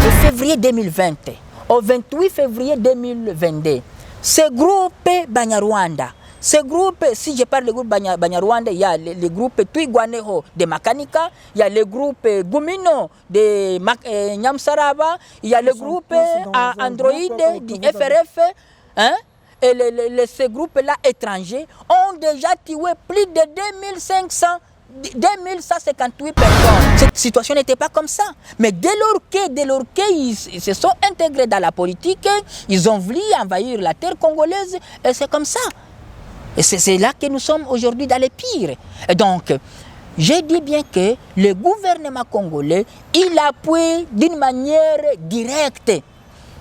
février 2020 au 28 février 2022, ce groupe Banyarwanda, ce groupe, si je parle du groupe Banyarwanda, il y a le groupe Twigwaneho de Makanika, il y a le groupe Gumino de Nyamsaraba, il y a le groupe Android du FRF, hein? Et ces groupes-là étrangers ont déjà tué plus de 2158 personnes. Cette situation n'était pas comme ça. Mais dès lors qu'ils se sont intégrés dans la politique, ils ont voulu envahir la terre congolaise et c'est comme ça. Et c'est là que nous sommes aujourd'hui dans les pires. Et donc, je dis bien que le gouvernement congolais, il appuie d'une manière directe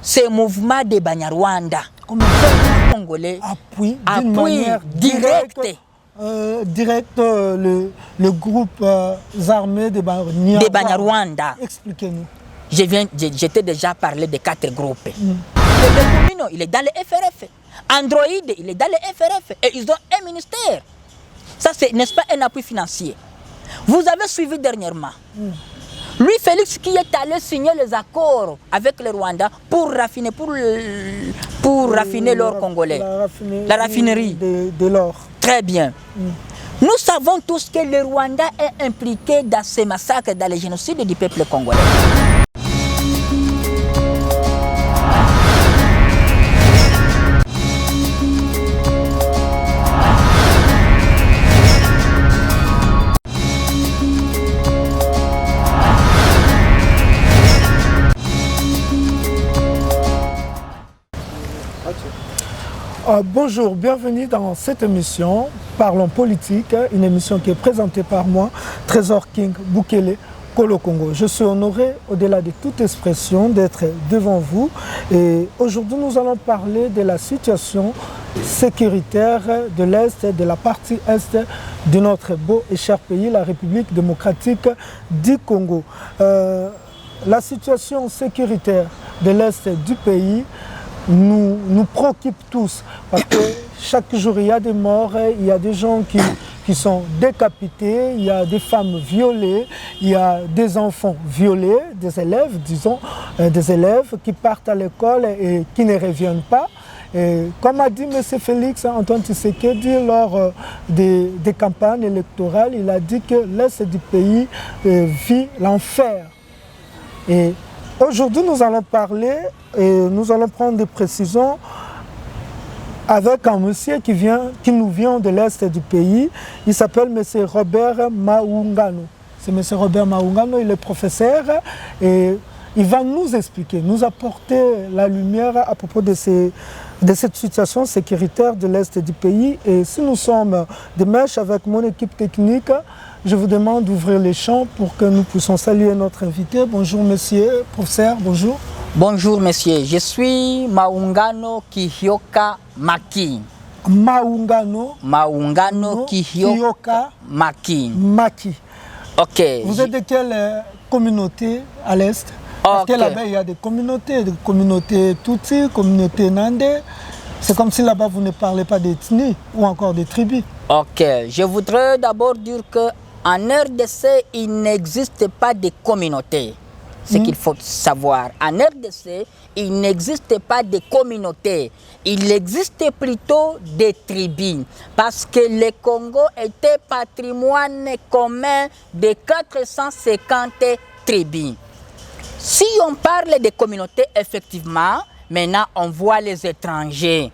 ce mouvement de Banyarwanda. Comme le congolais appuie d'une manière directe le groupe armé de Banyarwanda. Expliquez-nous. J'étais déjà parlé de 4 groupes. Le Comino, il est dans le FRF. Android, il est dans le FRF. Et ils ont un ministère. Ça, c'est, n'est-ce pas, un appui financier. Vous avez suivi dernièrement. Lui, Félix, qui est allé signer les accords avec le Rwanda pour raffiner, raffiner l'or congolais. La raffinerie. De l'or. Très bien. Nous savons tous que le Rwanda est impliqué dans ces massacres, dans les génocides du peuple congolais. Bonjour, bienvenue dans cette émission Parlons politique, une émission qui est présentée par moi, Trésor King Bukele Kolo Congo. Je suis honoré, au-delà de toute expression, d'être devant vous. Et aujourd'hui, nous allons parler de la situation sécuritaire de l'Est, de la partie Est de notre beau et cher pays, la République démocratique du Congo. La situation sécuritaire de l'Est du pays nous préoccupe tous parce que chaque jour il y a des morts, il y a des gens qui sont décapités, il y a des femmes violées, il y a des enfants violés, des élèves, disons, des élèves qui partent à l'école et qui ne reviennent pas. Et comme a dit M. Félix Antoine Tshisekedi lors des campagnes électorales, il a dit que l'Est du pays vit l'enfer. Et aujourd'hui, nous allons parler et nous allons prendre des précisions avec un monsieur qui nous vient de l'Est du pays. Il s'appelle M. Robert Maungano. C'est M. Robert Maungano, il est professeur et il va nous expliquer, nous apporter la lumière à propos de cette situation sécuritaire de l'Est du pays. Et si nous sommes de mèche avec mon équipe technique, je vous demande d'ouvrir les champs pour que nous puissions saluer notre invité. Bonjour monsieur, professeur, bonjour. Bonjour monsieur, je suis Maungano Kihioka Maki. Maungano Kihioka Maki. Ok. Vous êtes de quelle communauté à l'Est? Parce que là-bas il y a des communautés Tutsi, communautés Nandé. C'est comme si là-bas vous ne parlez pas d'ethnie ou encore de tribus. Ok, je voudrais d'abord dire que en RDC, il n'existe pas de communauté. C'est ce qu'il faut savoir. En RDC, il n'existe pas de communauté. Il existe plutôt des tribus. Parce que le Congo était patrimoine commun de 450 tribus. Si on parle de communauté, effectivement, maintenant on voit les étrangers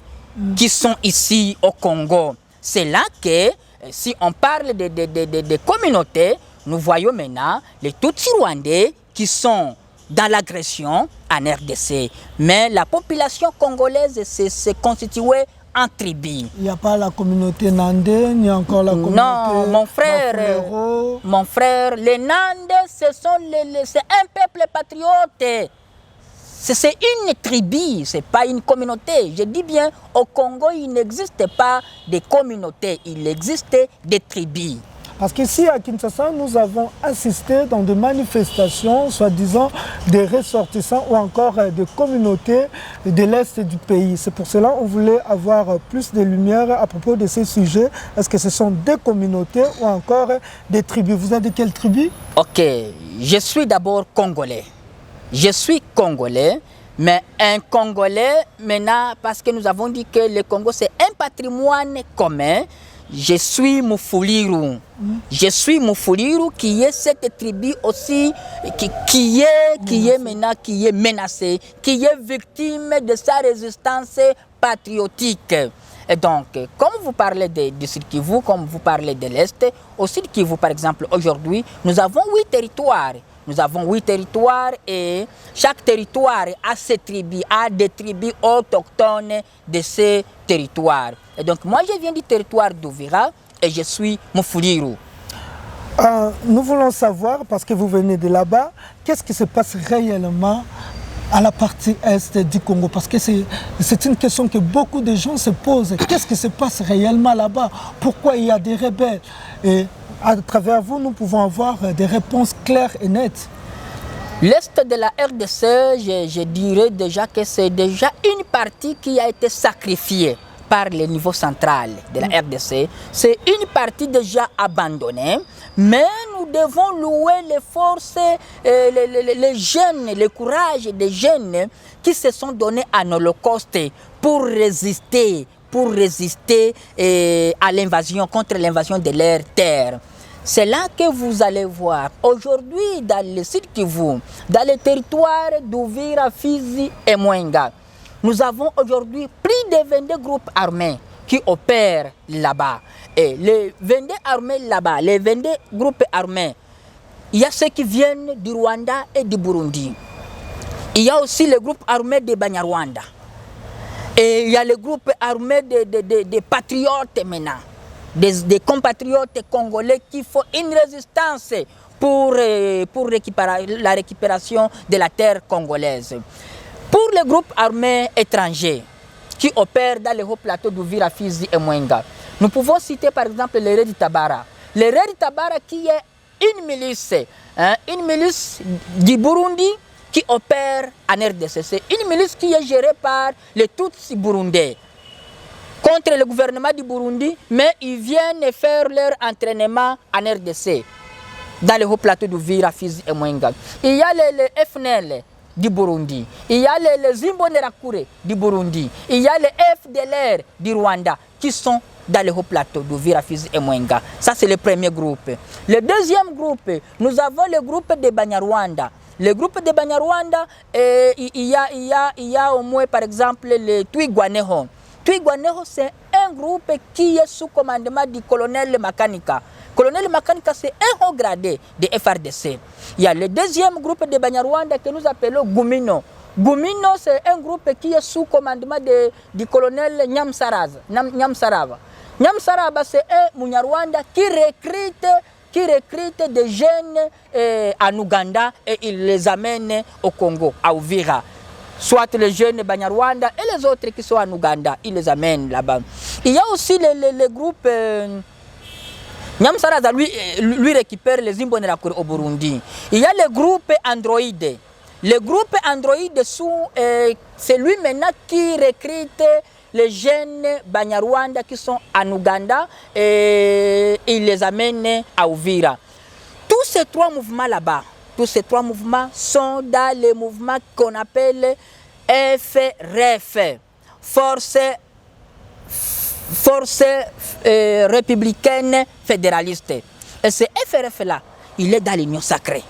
qui sont ici au Congo. C'est là que, si on parle de communautés, nous voyons maintenant les Tutsi rwandais qui sont dans l'agression en RDC. Mais la population congolaise s'est constituée en tribus. Il n'y a pas la communauté Nandé, il y a encore la communauté... Non, mon frère, les Nandés, c'est un peuple patriote. C'est une tribu, ce n'est pas une communauté. Je dis bien, au Congo, il n'existe pas de communauté, il existe des tribus. Parce qu'ici à Kinshasa, nous avons assisté dans des manifestations, soi-disant des ressortissants ou encore des communautés de l'Est du pays. C'est pour cela qu'on voulait avoir plus de lumière à propos de ces sujets. Est-ce que ce sont des communautés ou encore des tribus? Vous êtes de quelle tribu? Ok, je suis d'abord congolais. Je suis congolais, mais un Congolais, maintenant, parce que nous avons dit que le Congo, c'est un patrimoine commun, je suis Mufulirou. Je suis Mufulirou, qui est cette tribu aussi, qui est maintenant, qui est menacée, qui est victime de sa résistance patriotique. Et donc, comme vous parlez du Sud Kivu, comme vous parlez de l'Est, au Sud Kivu, par exemple, aujourd'hui, nous avons 8 territoires. Nous avons 8 territoires et chaque territoire a ses tribus, a des tribus autochtones de ces territoires. Et donc, moi, je viens du territoire d'Ouvira et je suis Mufulirou. Nous voulons savoir, parce que vous venez de là-bas, qu'est-ce qui se passe réellement à la partie est du Congo? Parce que c'est une question que beaucoup de gens se posent. Qu'est-ce qui se passe réellement là-bas? Pourquoi il y a des rebelles? Et à travers vous, nous pouvons avoir des réponses claires et nettes. L'Est de la RDC, je dirais déjà que c'est déjà une partie qui a été sacrifiée par le niveau central de la RDC. C'est une partie déjà abandonnée, mais nous devons louer les forces, les jeunes, le courage des jeunes qui se sont donnés à l'Holocauste pour résister à l'invasion, contre l'invasion de leur terre. C'est là que vous allez voir, aujourd'hui dans le Sud Kivu, dans les territoires d'Ouvira, Fizi et Mwenga, nous avons aujourd'hui plus de 22 groupes armés qui opèrent là-bas. Et les 22 armées là-bas, les 22 groupes armés, il y a ceux qui viennent du Rwanda et du Burundi. Il y a aussi les groupes armés de Banyarwanda. Et il y a les groupes armés des patriotes maintenant. Des compatriotes congolais qui font une résistance pour la récupération de la terre congolaise. Pour les groupes armés étrangers qui opèrent dans les hauts plateaux d'Ouvira, Fizi et Mwenga, nous pouvons citer par exemple les Redi Tabara. Les Redi Tabara qui est une milice du Burundi qui opère en RDC. C'est une milice qui est gérée par les Tutsis burundais contre le gouvernement du Burundi, mais ils viennent faire leur entraînement en RDC, dans les hauts plateaux d'Ouvira, Fizi et Mwenga. Il y a les FNL du Burundi, il y a les Imbonerakure du Burundi, il y a les FDLR du Rwanda qui sont dans les hauts plateaux d'Ouvira, Fizi et Mwenga. Ça, c'est le premier groupe. Le deuxième groupe, nous avons le groupe de Banyarwanda. Le groupe de Banyarwanda, il y a au moins, par exemple, le Twigwaneho. Twigwaneho, c'est un groupe qui est sous commandement du colonel Makanika. Colonel Makanika, c'est un haut gradé de FRDC. Il y a le deuxième groupe de Banyarwanda que nous appelons Gumino. Gumino, c'est un groupe qui est sous commandement du colonel Nyamsarava. Nyamsarava, c'est un Munyarwanda qui recrute des jeunes en Ouganda et il les amène au Congo, à Ouvira. Soit les jeunes Banyarwanda et les autres qui sont en Ouganda, ils les amènent là-bas. Il y a aussi le groupe Nyamsaraza, lui récupère les Imbonerakure au Burundi. Il y a le groupe Android. Le groupe Android, c'est lui maintenant qui recrute les jeunes Banyarwanda qui sont en Ouganda et il les amène à Ouvira. Tous ces trois mouvements là-bas, tous ces trois mouvements sont dans les mouvements qu'on appelle FRF, Force républicaine fédéraliste. Et ce FRF-là, il est dans l'Union sacrée.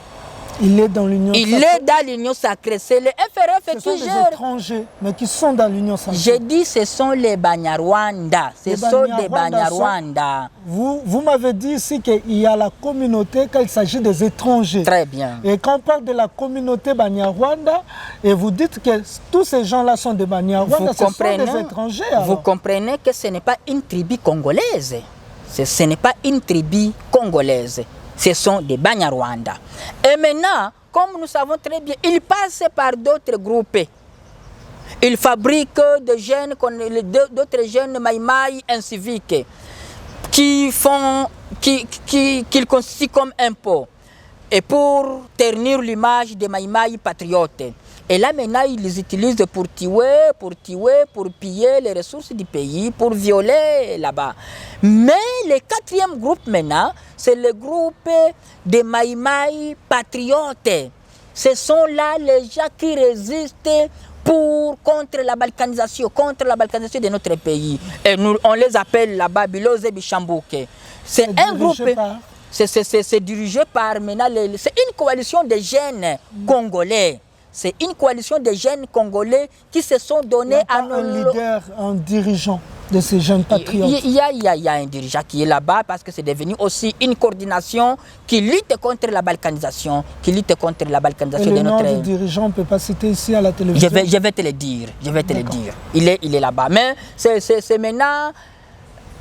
Il est dans l'Union sacrée. Il est dans l'Union sacrée. C'est le FRF qui gère. Ce sont des étrangers, mais qui sont dans l'Union sacrée. J'ai dit ce sont les Banyarwanda. Ce sont des Banyarwanda. Vous m'avez dit ici qu'il y a la communauté, qu'il s'agit des étrangers. Très bien. Et quand on parle de la communauté Banyarwanda, et vous dites que tous ces gens-là sont des Banyarwanda, ce sont des étrangers. Alors. Vous comprenez que ce n'est pas une tribu congolaise. Ce n'est pas une tribu congolaise. Ce sont des Banyarwanda. Et maintenant, comme nous savons très bien, ils passent par d'autres groupes. Ils fabriquent des jeunes, d'autres jeunes maïmaï inciviques qu'ils constituent comme impôt. Et pour ternir l'image des maïmaï patriotes. Et là maintenant, ils les utilisent pour tuer, pour piller les ressources du pays, pour violer là-bas. Mais le quatrième groupe maintenant, c'est le groupe des Maïmaï patriotes ce sont là les gens qui résistent contre la balkanisation de notre pays. Et nous, on les appelle là-bas Biloze Bishambouke. C'est un groupe... C'est dirigé par maintenant, c'est une coalition de jeunes congolais. C'est une coalition de jeunes congolais qui se sont donnés à un leader, un dirigeant de ces jeunes patriotes. Il y a un dirigeant qui est là-bas parce que c'est devenu aussi une coordination qui lutte contre la balkanisation, de notre... Le nom du dirigeant, on ne peut pas citer ici à la télévision. Je vais te le dire, Il est là-bas. Mais c'est maintenant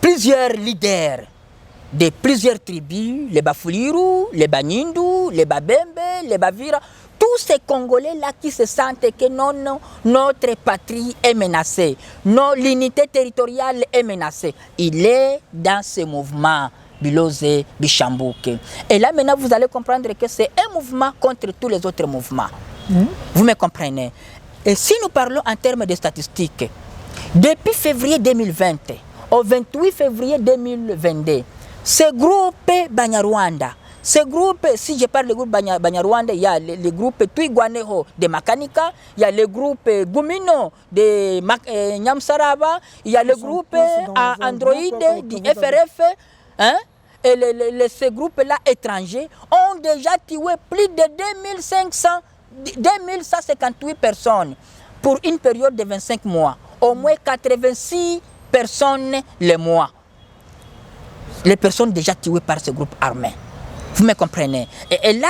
plusieurs leaders de plusieurs tribus, les Bafuliru, les Banyindu, les Babembe, les Bavira, tous ces Congolais-là qui se sentent que notre patrie est menacée, l'unité territoriale est menacée. Il est dans ce mouvement, Biloze Bishambouke. Et là maintenant, vous allez comprendre que c'est un mouvement contre tous les autres mouvements. Vous me comprenez? Et si nous parlons en termes de statistiques, depuis février 2020 au 28 février 2022, ce groupe Banyarwanda, si je parle du groupe Banyarwanda, il y a le groupe Twigwaneho de Makanika, il y a le groupe Gumino de Nyamsaraba, il y a le groupe Android du FRF, hein? Et ces groupes-là étrangers ont déjà tué plus de 2158 personnes pour une période de 25 mois, au moins 86 personnes le mois. Les personnes déjà tuées par ce groupe armé. Vous me comprenez? Et là,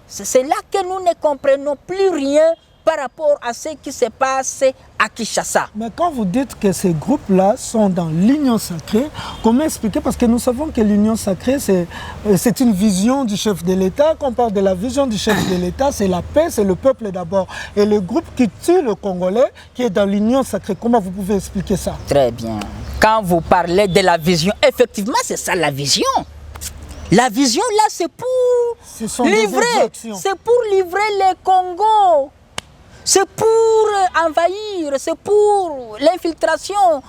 c'est là que nous ne comprenons plus rien par rapport à ce qui se passe à Kinshasa. Mais quand vous dites que ces groupes-là sont dans l'union sacrée, comment expliquer? Parce que nous savons que l'union sacrée, c'est une vision du chef de l'État. Quand on parle de la vision du chef de l'État, c'est la paix, c'est le peuple d'abord. Et le groupe qui tue le Congolais, qui est dans l'union sacrée, comment vous pouvez expliquer ça? Très bien. Quand vous parlez de la vision, effectivement, c'est ça la vision. La vision, là, c'est pour livrer le Congo. C'est pour envahir, c'est pour l'infiltration.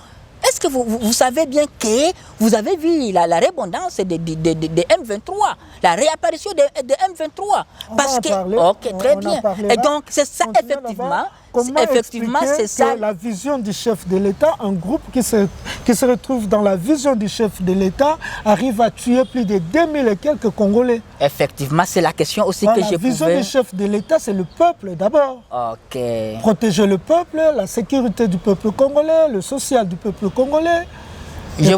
Est-ce que vous savez bien que vous avez vu la rébondance de M23, la réapparition de M23? Parce que, ok, très bien. Et donc, c'est ça, effectivement, c'est ça. La vision du chef de l'État, un groupe qui se retrouve dans la vision du chef de l'État, arrive à tuer plus de 2000 et quelques Congolais. Effectivement, c'est la question aussi que je pouvais... La vision du chef de l'État, c'est le peuple d'abord. Ok. Protéger le peuple, la sécurité du peuple congolais, le social du peuple congolais. Je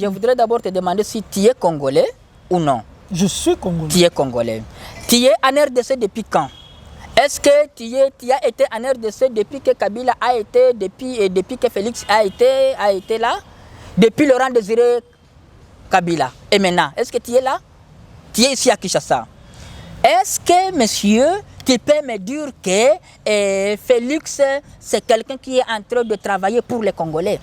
voudrais d'abord te demander si tu es congolais ou non. Je suis congolais. Tu es congolais. Tu es en RDC depuis quand? Est-ce que tu as été en RDC depuis que Kabila a été, depuis que Félix a été là? Depuis Laurent Désiré Kabila. Et maintenant, est-ce que tu es là? Tu es ici à Kinshasa. Est-ce que, monsieur, tu peux me dire que Félix, c'est quelqu'un qui est en train de travailler pour les Congolais?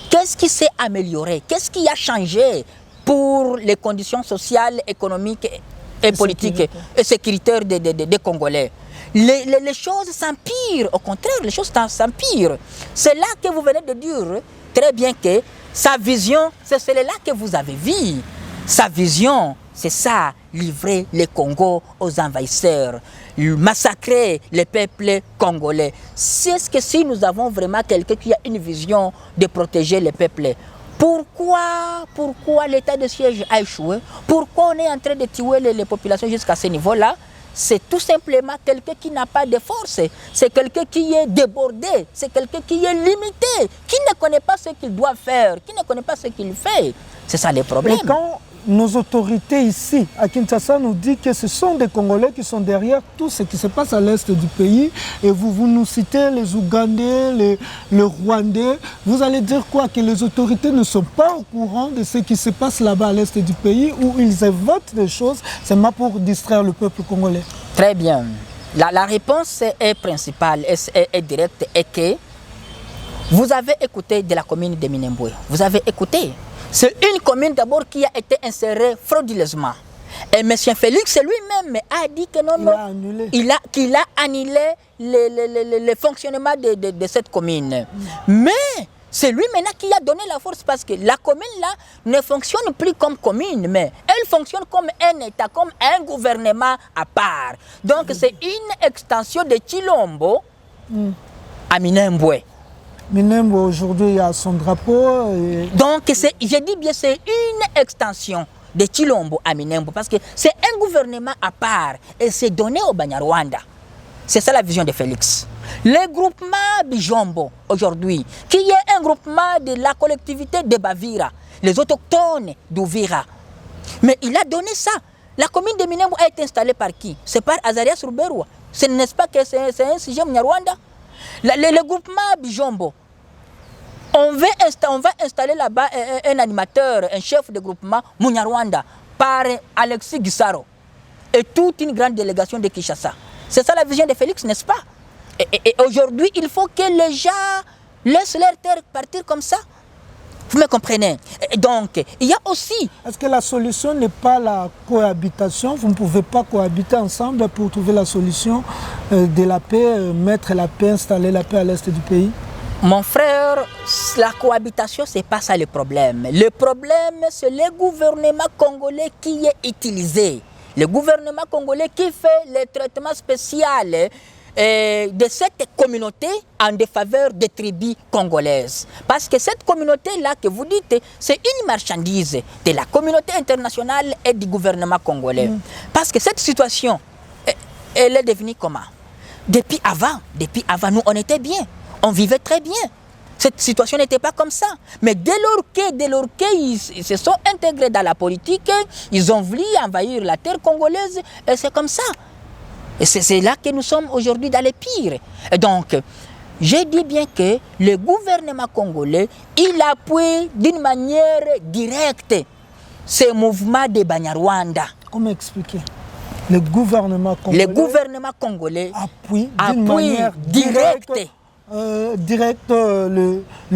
Qu'est-ce qui s'est amélioré? Qu'est-ce qui a changé pour les conditions sociales, économiques et politiques et sécuritaires des Congolais? Les choses s'empirent, au contraire, les choses s'empirent. C'est là que vous venez de dire très bien que sa vision, c'est celle-là que vous avez vu. Sa vision, c'est ça, livrer le Congo aux envahisseurs, massacrer les peuples congolais. C'est ce que si nous avons vraiment quelqu'un qui a une vision de protéger les peuples, pourquoi l'état de siège a échoué? Pourquoi on est en train de tuer les populations jusqu'à ce niveau-là? C'est tout simplement quelqu'un qui n'a pas de force, c'est quelqu'un qui est débordé, c'est quelqu'un qui est limité, qui ne connaît pas ce qu'il doit faire, qui ne connaît pas ce qu'il fait. C'est ça le problème. Et quand nos autorités ici, à Kinshasa, nous disent que ce sont des Congolais qui sont derrière tout ce qui se passe à l'est du pays, et vous nous citez les Ougandais, les Rwandais, vous allez dire quoi? Que les autorités ne sont pas au courant de ce qui se passe là-bas à l'est du pays, où ils inventent des choses seulement pour distraire le peuple congolais? Très bien. La réponse est principale, est directe, est que vous avez écouté de la commune de Minembwe. Vous avez écouté. C'est une commune d'abord qui a été insérée frauduleusement. Et M. Félix lui-même a dit que qu'il a annulé le fonctionnement de cette commune. Mais C'est lui maintenant qui a donné la force parce que la commune là ne fonctionne plus comme commune, mais elle fonctionne comme un État, comme un gouvernement à part. Donc c'est une extension de Chilombo à Minembwe. Minembwe aujourd'hui a son drapeau. Donc je dis bien c'est une extension de Chilombo à Minembwe parce que c'est un gouvernement à part et c'est donné au Banyarwanda. C'est ça la vision de Félix. Le groupement Bijombo, aujourd'hui, qui est un groupement de la collectivité de Bavira, les autochtones d'Ouvira. Mais il a donné ça. La commune de Minembwe a été installée par qui? C'est par Azarias Ruberwa. Ce n'est pas que c'est un sujet Mnyarwanda. Le groupement Bijombo, on va installer là-bas un animateur, un chef de groupement Mnyarwanda par Alexis Gisaro et toute une grande délégation de Kinshasa. C'est ça la vision de Félix, n'est-ce pas? Et aujourd'hui, il faut que les gens laissent leur terre partir comme ça. Vous me comprenez? Et donc, il y a aussi... Est-ce que la solution n'est pas la cohabitation? Vous ne pouvez pas cohabiter ensemble pour trouver la solution de la paix, mettre la paix, installer la paix à l'est du pays? Mon frère, la cohabitation, ce n'est pas ça le problème. Le problème, c'est le gouvernement congolais qui est utilisé. Le gouvernement congolais qui fait le traitement spécial de cette communauté en défaveur des tribus congolaises. Parce que cette communauté-là que vous dites, c'est une marchandise de la communauté internationale et du gouvernement congolais. Parce que cette situation, elle est devenue comment? Depuis avant, nous on était bien, on vivait très bien. Cette situation n'était pas comme ça. Mais dès lors qu'ils se sont intégrés dans la politique, ils ont voulu envahir la terre congolaise et c'est comme ça. Et c'est là que nous sommes aujourd'hui dans les pires. Et donc, je dis bien que le gouvernement congolais, il appuie d'une manière directe ces mouvements de Banyarwanda. Comment expliquer? Le gouvernement congolais appuie d'une manière directe. Le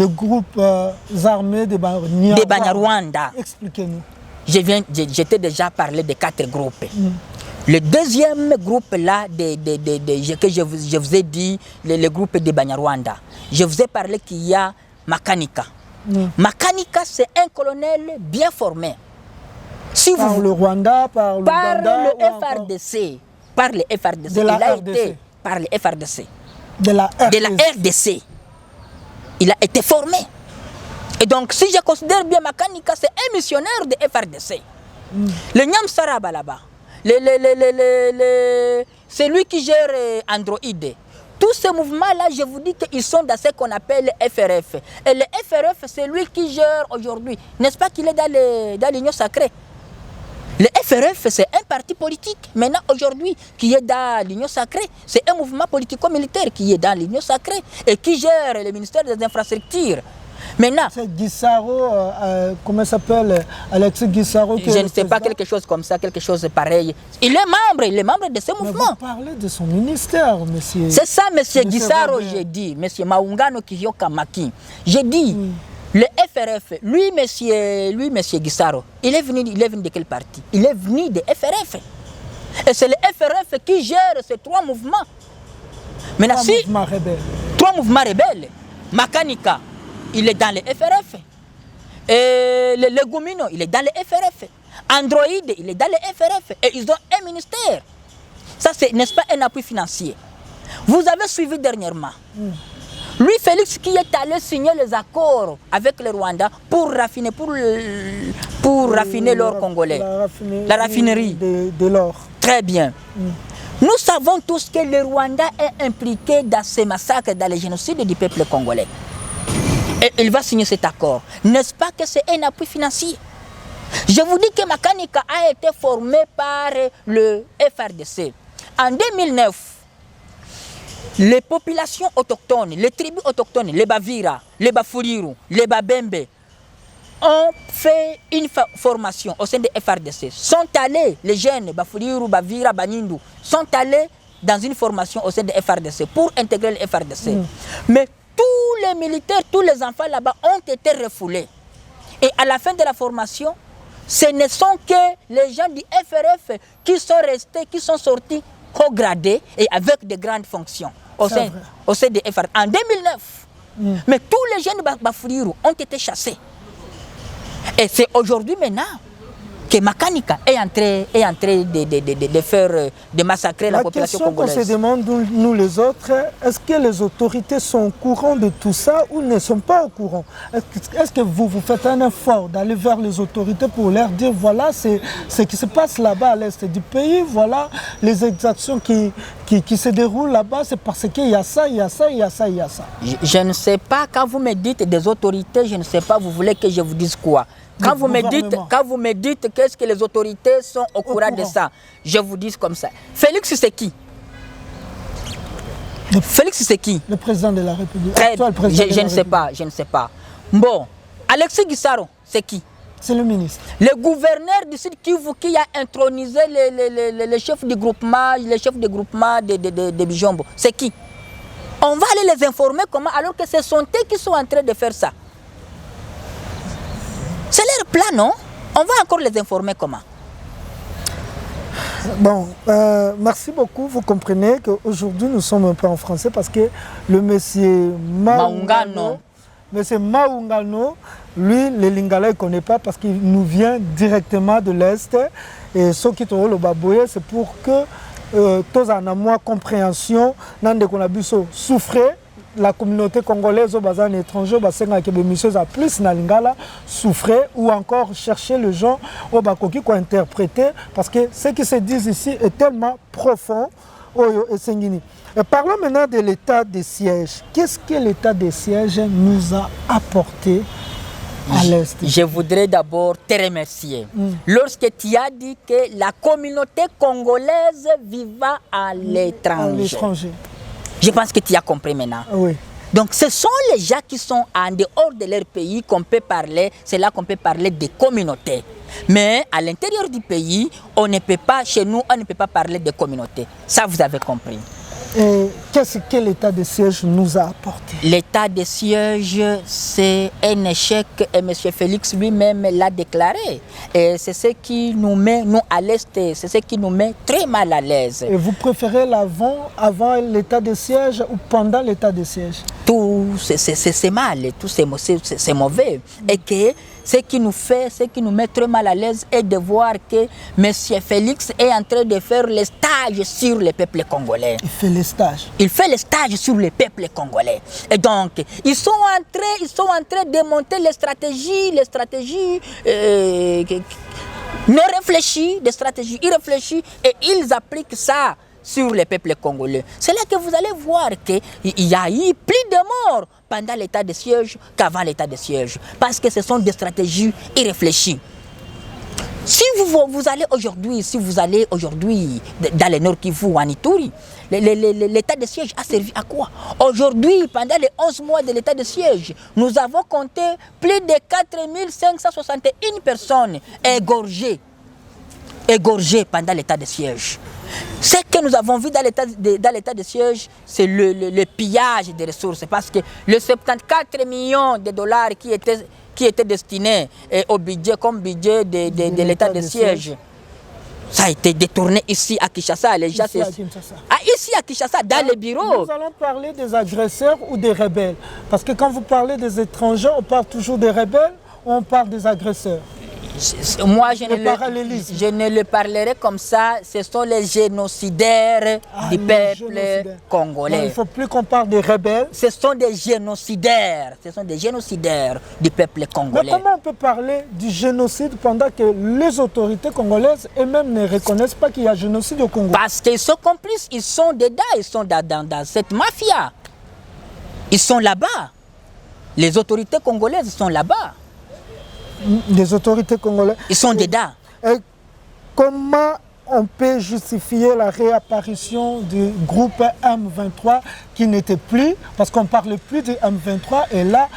groupe armé de Banyarwanda. Expliquez-nous. J'étais déjà parlé de 4 groupes. Le deuxième groupe là, que je vous ai dit, le groupe de Banyarwanda, je vous ai parlé qu'il y a Makanika. Makanika, c'est un colonel bien formé. Si par le Rwanda, par le FRDC. Par le FRDC. De la il a RDC. été par le FRDC. De la RDC. Il a été formé. Et donc, si je considère bien Makanika, c'est un missionnaire de FRDC. Le Nyam Saraba là-bas, c'est lui qui gère Android. Tous ces mouvements-là, je vous dis qu'ils sont dans ce qu'on appelle FRF. Et le FRF, c'est lui qui gère aujourd'hui. N'est-ce pas qu'il est dans l'Union sacrée? Le FRF, c'est un parti politique, maintenant aujourd'hui, qui est dans l'Union sacrée. C'est un mouvement politico-militaire qui est dans l'Union sacrée et qui gère le ministère des Infrastructures. Maintenant, c'est Gisaro, comment s'appelle, Alexis Gisaro. Je ne sais pas, quelque chose comme ça, quelque chose pareil. Il est membre de ce mouvement. Vous parlez de son ministère, monsieur. C'est ça, monsieur Gisaro, j'ai dit, monsieur Maungano Kiyoka Maki. J'ai dit, le FRF, lui, monsieur Gisaro, il est venu de quel parti? Il est venu de FRF. Et c'est le FRF qui gère ces 3 mouvements. Maintenant, trois mouvements rebelles. Makanika, il est dans le FRF. Et le Gomino, il est dans le FRF. Android, il est dans le FRF. Et ils ont un ministère. Ça, c'est, n'est-ce pas, un appui financier. Vous avez suivi dernièrement. Lui, Félix, qui est allé signer les accords avec le Rwanda pour raffiner, raffiner l'or congolais. La raffinerie. De l'or. Très bien. Nous savons tous que le Rwanda est impliqué dans ces massacres, dans les génocides du peuple congolais. Et il va signer cet accord. N'est-ce pas que c'est un appui financier? Je vous dis que Makanika a été formé par le FRDC. En 2009, les populations autochtones, les tribus autochtones, les Bavira, les Bafuriru, les Babembe, ont fait une formation au sein de FRDC. Sont allés, les jeunes Bafuriru, Bavira, Banindu, sont allés dans une formation au sein de FRDC pour intégrer le FRDC. Mais tous les militaires, tous les enfants là-bas ont été refoulés. Et à la fin de la formation, ce ne sont que les gens du FRF qui sont restés, qui sont sortis co-gradés et avec de grandes fonctions au sein de FRF. En 2009, Mais tous les jeunes Bafourirou ont été chassés. Et c'est aujourd'hui maintenant que Makanika est en train de faire, de massacrer la population congolaise. La question qu'on se demande, nous les autres, est-ce que les autorités sont au courant de tout ça ou ne sont pas au courant? Est-ce que vous faites un effort d'aller vers les autorités pour leur dire, voilà ce qui se passe là-bas à l'est du pays, voilà les exactions qui se déroulent là-bas, c'est parce qu'il y a ça, il y a ça, il y a ça, il y a ça. Je ne sais pas, quand vous me dites des autorités, je ne sais pas, vous voulez que je vous dise quoi? Quand vous me dites qu'est-ce que les autorités sont au courant de ça, je vous dis comme ça. Félix, c'est qui? Félix, c'est qui? Le président de la République. Je ne sais pas. Bon, Alexis Guissaro, c'est qui? C'est le ministre. Le gouverneur du Sud Kivu qui a intronisé les chefs du groupement, de Bijombo, c'est qui? On va aller les informer comment, alors que ce sont eux qui sont en train de faire ça. C'est leur plan, non? On va encore les informer comment? Bon, merci beaucoup. Vous comprenez qu'aujourd'hui, nous sommes un peu en français parce que le monsieur Maungano, lui, le Lingala, il ne connaît pas parce qu'il nous vient directement de l'Est. Et ce qui est le Baboye, c'est pour que tous en moins compréhension, dans qu'on a souffrir. La communauté congolaise au bazar étranger, plus na lingala souffrait ou encore chercher les gens au bakoki qu'on interpréter parce que ce qui se dit ici est tellement profond. Et parlons maintenant de l'état de siège. Qu'est-ce que l'état de siège nous a apporté à l'Est? Je voudrais d'abord te remercier. Lorsque tu as dit que la communauté congolaise vivant à l'étranger. Je pense que tu as compris maintenant. Oui. Donc ce sont les gens qui sont en dehors de leur pays qu'on peut parler, c'est là qu'on peut parler des communautés. Mais à l'intérieur du pays, on ne peut pas, chez nous, on ne peut pas parler de communautés. Ça, vous avez compris. Et qu'est-ce que l'état de siège nous a apporté? L'état de siège, c'est un échec et M. Félix lui-même l'a déclaré. Et c'est ce qui nous met, nous, à l'Est, c'est ce qui nous met très mal à l'aise. Et vous préférez avant l'état de siège ou pendant l'état de siège? Tout, c'est mal, tout c'est mauvais. Et que ce qui nous met très mal à l'aise est de voir que M. Félix est en train de faire les stages sur le peuple congolais. Il fait les stages. Il fait les stages sur le peuple congolais. Et donc, ils sont en train de monter les stratégies non réfléchies, des stratégies irréfléchies, et ils appliquent ça sur le peuple congolais. C'est là que vous allez voir qu'il y a eu plus de morts pendant l'état de siège qu'avant l'état de siège. Parce que ce sont des stratégies irréfléchies. Si vous allez aujourd'hui dans le Nord Kivu ou en Ituri, l'état de siège a servi à quoi? Aujourd'hui, pendant les 11 mois de l'état de siège, nous avons compté plus de 4561 personnes égorgées pendant l'état de siège. Ce que nous avons vu dans l'état de siège, c'est le pillage des ressources. Parce que les 74 millions de dollars qui étaient destinés au budget comme budget de l'état de siège, ça a été détourné ici à Kinshasa. Ici à Kinshasa, dans les bureaux. Nous allons parler des agresseurs ou des rebelles. Parce que quand vous parlez des étrangers, on parle toujours des rebelles ou on parle des agresseurs? Moi, je ne le parlerai comme ça. Ce sont les génocidaires du peuple congolais. Non, il ne faut plus qu'on parle des rebelles. Ce sont des génocidaires. Du peuple congolais. Mais comment on peut parler du génocide pendant que les autorités congolaises elles-mêmes ne reconnaissent pas qu'il y a génocide au Congo? Parce qu'ils sont complices. Ils sont dedans. Ils sont dans cette mafia. Ils sont là-bas. Les autorités congolaises sont là-bas. Les autorités congolaises. Ils sont dedans. Et comment on peut justifier la réapparition du groupe M23 qui n'était plus, parce qu'on ne parlait plus du M23 et là,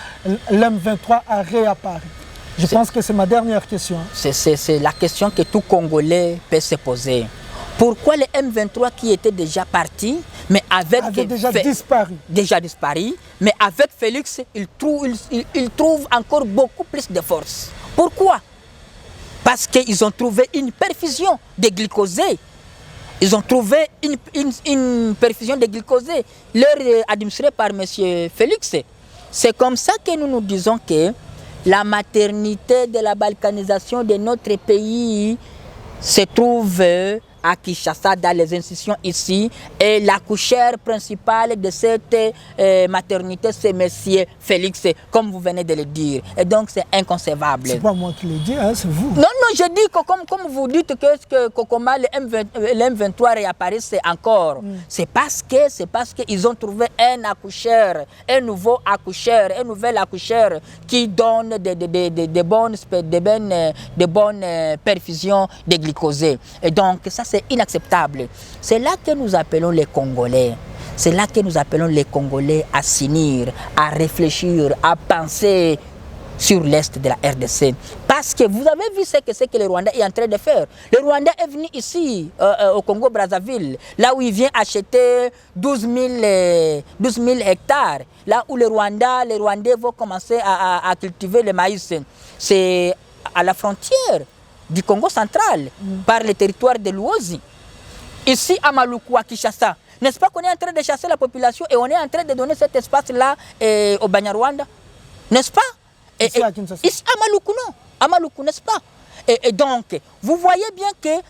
l'M23 a réapparu? Je pense que c'est ma dernière question. C'est la question que tout Congolais peut se poser. Pourquoi le M23 qui était déjà parti, mais avait déjà disparu, mais avec Félix, il trouve encore beaucoup plus de force. Pourquoi? Parce qu'ils ont trouvé une perfusion de glycosé. Ils ont trouvé une perfusion de glycosé, leur administrée par M. Félix. C'est comme ça que nous nous disons que la maternité de la balkanisation de notre pays se trouve à Kinshasa, dans les institutions ici, et l'accoucheur principal de cette maternité, c'est M. Félix, comme vous venez de le dire. Et donc, c'est inconcevable. C'est pas moi qui le dis, hein, c'est vous. Non, non, je dis que comme vous dites que Kokoma, le M23 réapparaissent encore, c'est parce qu'ils ont trouvé un accoucheur, un nouvel accoucheur qui donne de bonnes perfusions de glycosé. Et donc, ça, c'est inacceptable. C'est là que nous appelons les Congolais. C'est là que nous appelons les Congolais à s'unir, à réfléchir, à penser sur l'est de la RDC. Parce que vous avez vu ce que le Rwanda est en train de faire. Le Rwanda est venu ici, au Congo-Brazzaville, là où il vient acheter 12 000 hectares, là où les Rwandais vont commencer à cultiver le maïs. C'est à la frontière du Congo central, par le territoire de l'Uozi. Ici, à Maluku, à Kinshasa, n'est-ce pas qu'on est en train de chasser la population et on est en train de donner cet espace-là au Banyarwanda? N'est-ce pas? Ici, à Kinshasa. Ici, à Maluku, non. À Maluku, n'est-ce pas? Et donc, vous voyez bien que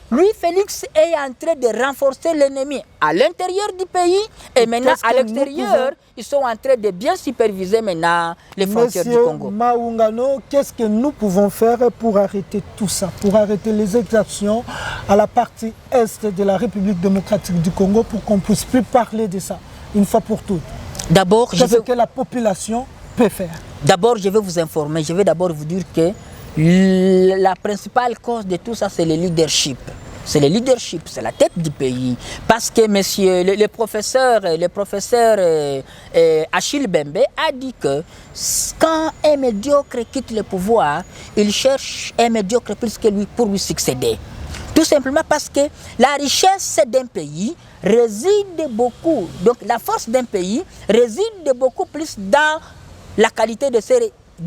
lui, Félix, est en train de renforcer l'ennemi à l'intérieur du pays et maintenant à l'extérieur, ils sont en train de bien superviser maintenant les frontières du Congo. Maungano, qu'est-ce que nous pouvons faire pour arrêter tout ça, pour arrêter les exactions à la partie est de la République démocratique du Congo pour qu'on ne puisse plus parler de ça une fois pour toutes? D'abord, qu'est-ce que la population peut faire? D'abord, je vais vous informer, je vais d'abord vous dire que la principale cause de tout ça, c'est le leadership. C'est le leadership, c'est la tête du pays. Parce que monsieur, le professeur Achille Bembe a dit que quand un médiocre quitte le pouvoir, il cherche un médiocre plus que lui pour lui succéder. Tout simplement parce que la richesse d'un pays réside beaucoup, donc la force d'un pays réside beaucoup plus dans la qualité de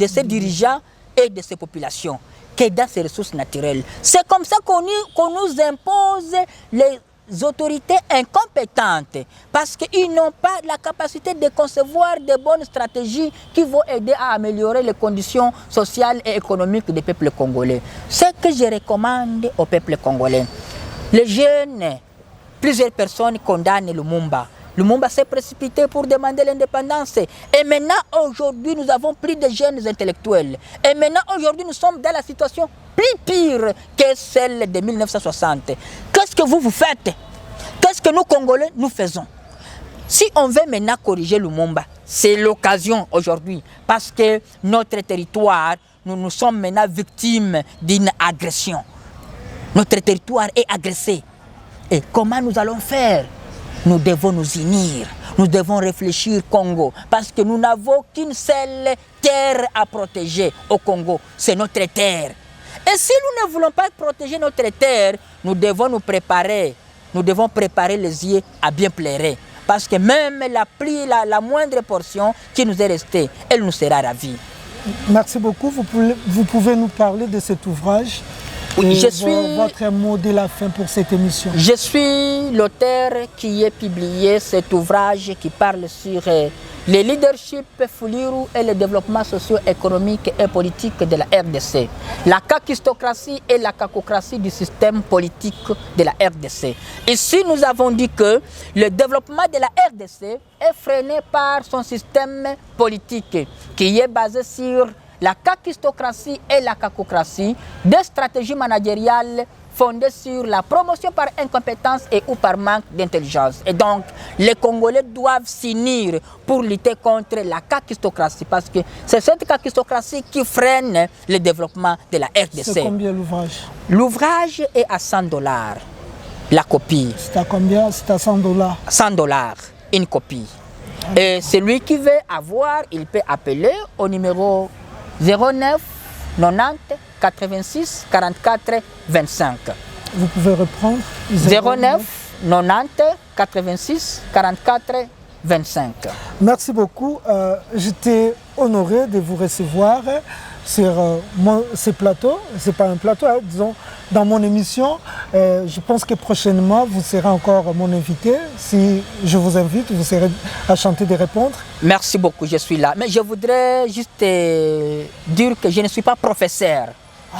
ses dirigeants et de ses populations que dans ses ressources naturelles. C'est comme ça qu'on nous impose les autorités incompétentes parce qu'ils n'ont pas la capacité de concevoir de bonnes stratégies qui vont aider à améliorer les conditions sociales et économiques des peuples congolais. Ce que je recommande au peuple congolais, les jeunes, plusieurs personnes condamnent Lumumba. Lumumba s'est précipité pour demander l'indépendance. Et maintenant, aujourd'hui, nous avons plus de jeunes intellectuels. Et maintenant, aujourd'hui, nous sommes dans la situation plus pire que celle de 1960. Qu'est-ce que vous faites? Qu'est-ce que nous, Congolais, nous faisons? Si on veut maintenant corriger Lumumba, c'est l'occasion aujourd'hui. Parce que notre territoire, nous sommes maintenant victimes d'une agression. Notre territoire est agressé. Et comment nous allons faire? Nous devons nous unir, nous devons réfléchir Congo, parce que nous n'avons qu'une seule terre à protéger au Congo, c'est notre terre. Et si nous ne voulons pas protéger notre terre, nous devons nous préparer, nous devons préparer les yeux à bien pleurer, parce que même la moindre portion qui nous est restée, elle nous sera ravie. Merci beaucoup, vous pouvez nous parler de cet ouvrage? Oui, votre mot de la fin pour cette émission. Je suis l'auteur qui a publié cet ouvrage qui parle sur le leadership Fuliru et le développement socio-économique et politique de la RDC. La kakistocratie et la kakocratie du système politique de la RDC. Ici, nous avons dit que le développement de la RDC est freiné par son système politique qui est basé sur la kakistocratie et la kakocratie, des stratégies managériales fondées sur la promotion par incompétence et ou par manque d'intelligence. Et donc, les Congolais doivent s'unir pour lutter contre la kakistocratie, parce que c'est cette kakistocratie qui freine le développement de la RDC. C'est combien l'ouvrage? L'ouvrage est à $100, la copie. C'est à combien? C'est à $100? $100, une copie. Et celui qui veut avoir, il peut appeler au numéro 09 90 86 44 25. Vous pouvez reprendre? 09 90 86 44 25. Merci beaucoup. J'étais honoré de vous recevoir sur ce plateau. Ce n'est pas un plateau, hein, disons, dans mon émission. Je pense que prochainement, vous serez encore mon invité. Si je vous invite, vous serez enchanté de répondre. Merci beaucoup, je suis là. Mais je voudrais juste dire que je ne suis pas professeur.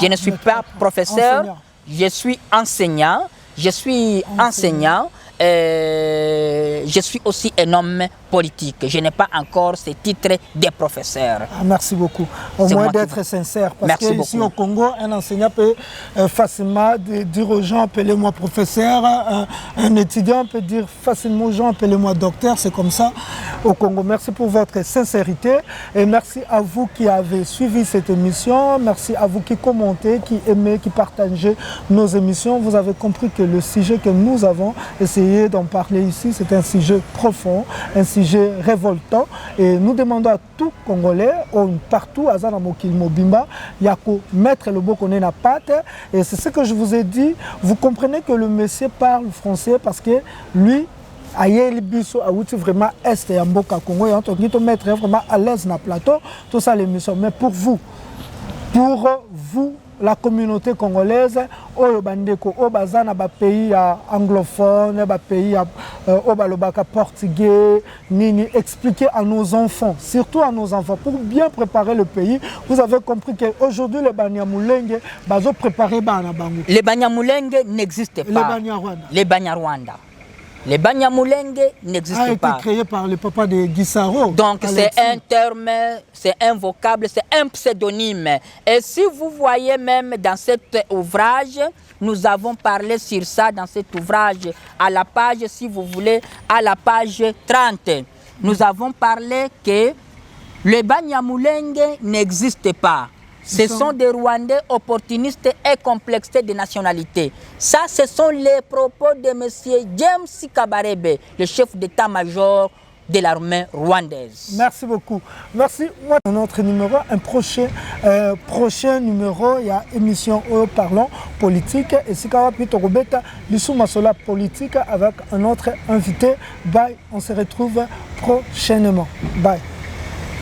Je ne suis pas professeur, enseignant. je suis enseignant. Je suis enseignant. Je suis aussi un homme politique. Je n'ai pas encore ce titre de professeur. Merci beaucoup. Au moins d'être sincère. Parce qu'ici au Congo, un enseignant peut facilement dire aux gens, appelez-moi professeur. Un étudiant peut dire facilement aux gens, appelez-moi docteur. C'est comme ça au Congo. Merci pour votre sincérité. Et merci à vous qui avez suivi cette émission. Merci à vous qui commentez, qui aimez, qui partagez nos émissions. Vous avez compris que le sujet que nous avons essayé d'en parler ici, c'est un sujet profond, un sujet révoltant. Et nous demandons à tout Congolais, partout à Zanamokil Mobimba, Yako, mettre le beau qu'on est la patte. Et c'est ce que je vous ai dit. Vous comprenez que le monsieur parle français parce que lui, aïe biso a outil vraiment est et mboka Congo et on te mettre vraiment à l'aise dans le plateau, tout ça l'émission. Mais pour vous, la communauté congolaise, au bandeko, au bazana ba pays anglophone, ba pays au balobaka portugais, nini, expliquer à nos enfants, surtout à nos enfants, pour bien préparer le pays. Vous avez compris qu'aujourd'hui les Banyamulenge, bazo préparer bana bango. Les Banyamulenge n'existent pas. Les Banyarwanda. Les Banyarwanda. Les Banyamulenge n'existent pas. A été créé par le papa de Guissaro. Donc c'est un terme, c'est un vocable, c'est un pseudonyme. Et si vous voyez même dans cet ouvrage, nous avons parlé sur ça dans cet ouvrage, à la page, si vous voulez, à la page 30. Nous avons parlé que les Banyamulenge n'existent pas. Ce sont des Rwandais opportunistes et complexés de nationalité. Ça, ce sont les propos de M. James Kabarebe, le chef d'état-major de l'armée rwandaise. Merci beaucoup. Merci. Un autre numéro, un prochain numéro, il y a émission Parlons politique. Et si Lissou Masola politique avec un autre invité. Bye. On se retrouve prochainement. Bye.